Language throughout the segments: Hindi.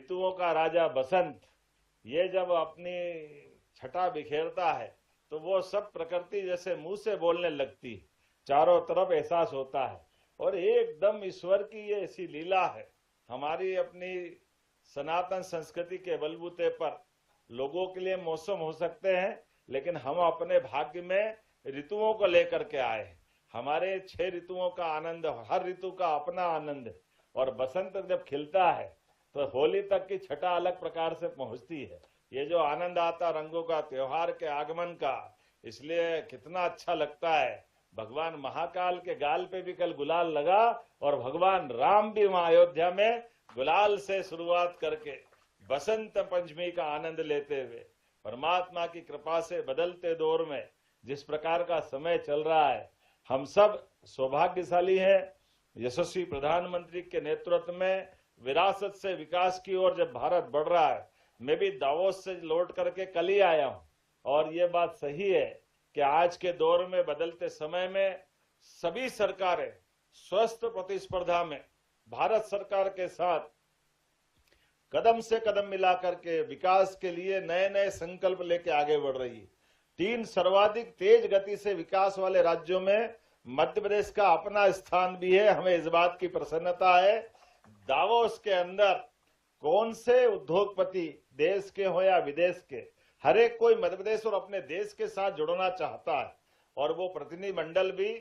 ऋतुओं का राजा बसंत, ये जब अपनी छटा बिखेरता है तो वो सब प्रकृति जैसे मुंह से बोलने लगती, चारों तरफ एहसास होता है। और एकदम ईश्वर की ये ऐसी लीला है। हमारी अपनी सनातन संस्कृति के बलबूते पर लोगों के लिए मौसम हो सकते हैं, लेकिन हम अपने भाग्य में ऋतुओं को लेकर के आए हैं। हमारे 6 ऋतुओं का आनंद, हर ऋतु का अपना आनंद है। और बसंत जब खिलता है तो होली तक की छटा अलग प्रकार से पहुंचती है। ये जो आनंद आता रंगों का, त्योहार के आगमन का, इसलिए कितना अच्छा लगता है। भगवान महाकाल के गाल पे भी कल गुलाल लगा और भगवान राम भी वहां अयोध्या में गुलाल से शुरुआत करके बसंत पंचमी का आनंद लेते हुए, परमात्मा की कृपा से बदलते दौर में जिस प्रकार का समय चल रहा है, हम सब सौभाग्यशाली हैं। यशस्वी प्रधानमंत्री के नेतृत्व में विरासत से विकास की ओर जब भारत बढ़ रहा है, मैं भी दावोस से लौट करके कल ही आया हूं। और ये बात सही है कि आज के दौर में, बदलते समय में, सभी सरकारें स्वस्थ प्रतिस्पर्धा में भारत सरकार के साथ कदम से कदम मिलाकर के विकास के लिए नए नए संकल्प लेके आगे बढ़ रही है। 3 सर्वाधिक तेज गति से विकास वाले राज्यों में मध्य प्रदेश का अपना स्थान भी है। हमें इस बात की प्रसन्नता है। दावोस के अंदर कौन से उद्योगपति, देश के हो या विदेश के, हर एक कोई मध्य प्रदेश और अपने देश के साथ जुड़ना चाहता है। और वो प्रतिनिधिमंडल भी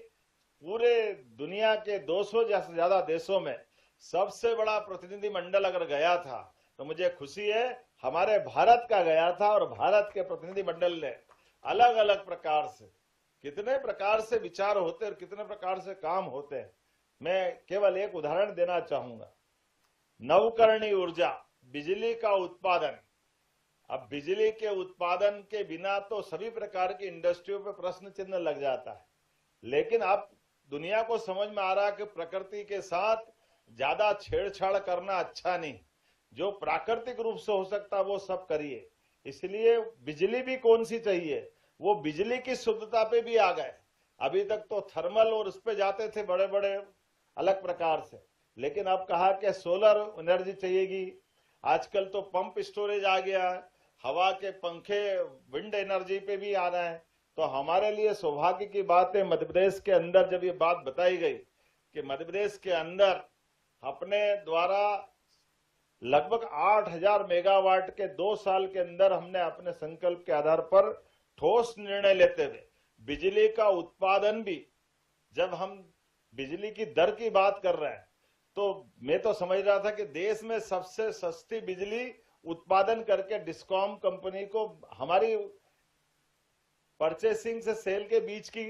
पूरे दुनिया के 200 से ज्यादा देशों में सबसे बड़ा प्रतिनिधिमंडल अगर गया था तो मुझे खुशी है हमारे भारत का गया था। और भारत के प्रतिनिधिमंडल ने अलग अलग प्रकार से, कितने प्रकार से विचार होते हैं और कितने प्रकार से काम होते हैं। मैं केवल एक उदाहरण देना चाहूंगा। नवकरणीय ऊर्जा, बिजली का उत्पादन। अब बिजली के उत्पादन के बिना तो सभी प्रकार की इंडस्ट्रियों पर प्रश्न चिन्ह लग जाता है, लेकिन अब दुनिया को समझ में आ रहा है कि प्रकृति के साथ ज्यादा छेड़छाड़ करना अच्छा नहीं। जो प्राकृतिक रूप से हो सकता वो सब करिए। इसलिए बिजली भी कौन सी चाहिए, वो बिजली की शुद्धता पे भी आ गए। अभी तक तो थर्मल और उस पे जाते थे बड़े बड़े अलग प्रकार से, लेकिन अब कहा कि सोलर एनर्जी चाहिएगी। आजकल तो पंप स्टोरेज आ गया है, हवा के पंखे विंड एनर्जी पे भी आ रहे हैं। तो हमारे लिए सौभाग्य की बात है, मध्य प्रदेश के अंदर जब ये बात बताई गई कि मध्य प्रदेश के अंदर अपने द्वारा लगभग 8000 मेगावाट के 2 साल के अंदर हमने अपने संकल्प के आधार पर ठोस निर्णय लेते हुए बिजली का उत्पादन भी, जब हम बिजली की दर की बात कर रहे हैं तो मैं तो समझ रहा था कि देश में सबसे सस्ती बिजली उत्पादन करके डिस्कॉम कंपनी को, हमारी परचेसिंग से सेल के बीच की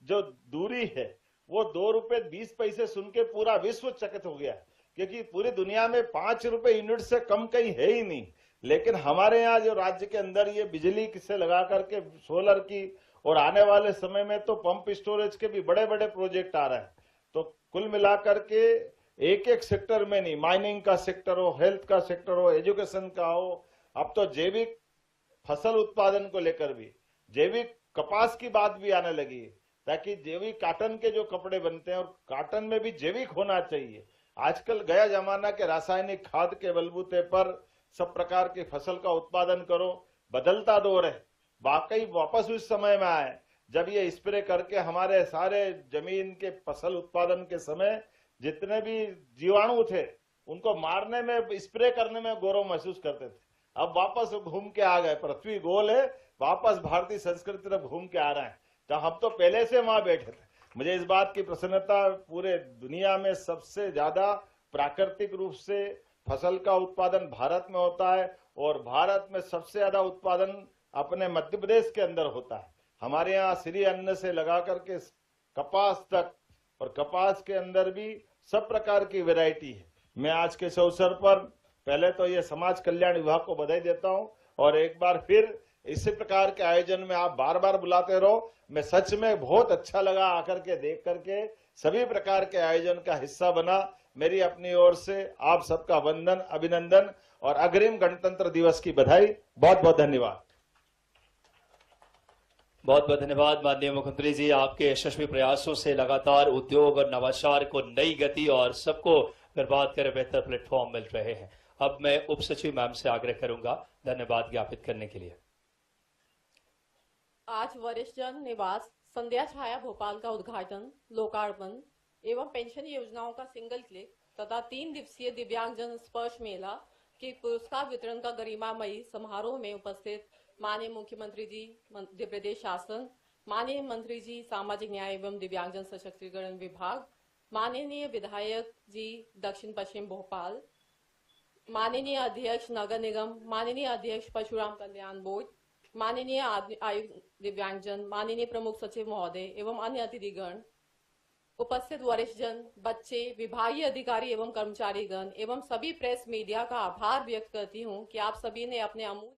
जो दूरी है वो 2 रुपए 20 पैसे सुन के पूरा विश्व चकित हो गया, क्योंकि पूरी दुनिया में 5 रुपए यूनिट से कम कहीं है ही नहीं। लेकिन हमारे यहाँ जो राज्य के अंदर ये बिजली से लगा करके सोलर की, और आने वाले समय में तो पंप स्टोरेज के भी बड़े बड़े प्रोजेक्ट आ रहे हैं। तो कुल मिलाकर के एक एक सेक्टर में नहीं, माइनिंग का सेक्टर हो, हेल्थ का सेक्टर हो, एजुकेशन का हो, अब तो जैविक फसल उत्पादन को लेकर भी जैविक कपास की बात भी आने लगी है, ताकि जैविक काटन के जो कपड़े बनते हैं और काटन में भी जैविक होना चाहिए। आजकल गया जमाना के रासायनिक खाद के बलबूते पर सब प्रकार की फसल का उत्पादन करो, बदलता दौर है। वाकई वापस उस समय में आए जब ये स्प्रे करके हमारे सारे जमीन के फसल उत्पादन के समय जितने भी जीवाणु थे उनको मारने में, स्प्रे करने में गौरव महसूस करते थे। अब वापस घूम के आ गए, पृथ्वी गोल है, वापस भारतीय संस्कृति तरफ घूम के आ रहे हैं। तो हम तो पहले से वहां बैठे थे। मुझे इस बात की प्रसन्नता, पूरे दुनिया में सबसे ज्यादा प्राकृतिक रूप से फसल का उत्पादन भारत में होता है, और भारत में सबसे ज्यादा उत्पादन अपने मध्य प्रदेश के अंदर होता है। हमारे यहाँ श्री अन्न से लगा करके कपास तक, और कपास के अंदर भी सब प्रकार की वैरायटी है। मैं आज के इस अवसर पर पहले तो ये समाज कल्याण विभाग को बधाई देता हूं, और एक बार फिर इसी प्रकार के आयोजन में आप बार बार बुलाते रहो। मैं सच में बहुत अच्छा लगा आकर के, देख करके, सभी प्रकार के आयोजन का हिस्सा बना। मेरी अपनी ओर से आप सबका वंदन, अभिनंदन और अग्रिम गणतंत्र दिवस की बधाई। बहुत बहुत धन्यवाद। बहुत बहुत धन्यवाद माननीय मुख्यमंत्री जी। आपके यशस्वी प्रयासों से लगातार उद्योग और नवाचार को नई गति और सबको बर्बाद करे बेहतर प्लेटफॉर्म मिल रहे हैं। अब मैं उप सचिव मैम से आग्रह करूंगा धन्यवाद ज्ञापित करने के लिए। आज वरिष्ठ जन निवास संध्या छाया भोपाल का उद्घाटन, लोकार्पण एवं पेंशन योजनाओं का सिंगल क्लिक तथा 3 दिवसीय दिव्यांगजन स्पर्श मेला के पुरस्कार वितरण का गरिमामयी समारोह में उपस्थित माननीय मुख्यमंत्री जी मध्य प्रदेश शासन, माननीय मंत्री जी सामाजिक न्याय एवं दिव्यांगजन सशक्तिकरण विभाग, माननीय विधायक जी दक्षिण पश्चिम भोपाल, माननीय अध्यक्ष नगर निगम, माननीय अध्यक्ष परशुराम कल्याण बोर्ड, माननीय आयुक्त दिव्यांगजन, माननीय प्रमुख सचिव महोदय एवं अन्य अतिथिगण, उपस्थित वरिष्ठ जन, बच्चे, विभागीय अधिकारी एवं कर्मचारीगण एवं सभी प्रेस मीडिया का आभार व्यक्त करती हूं कि आप सभी ने अपने अमूल्य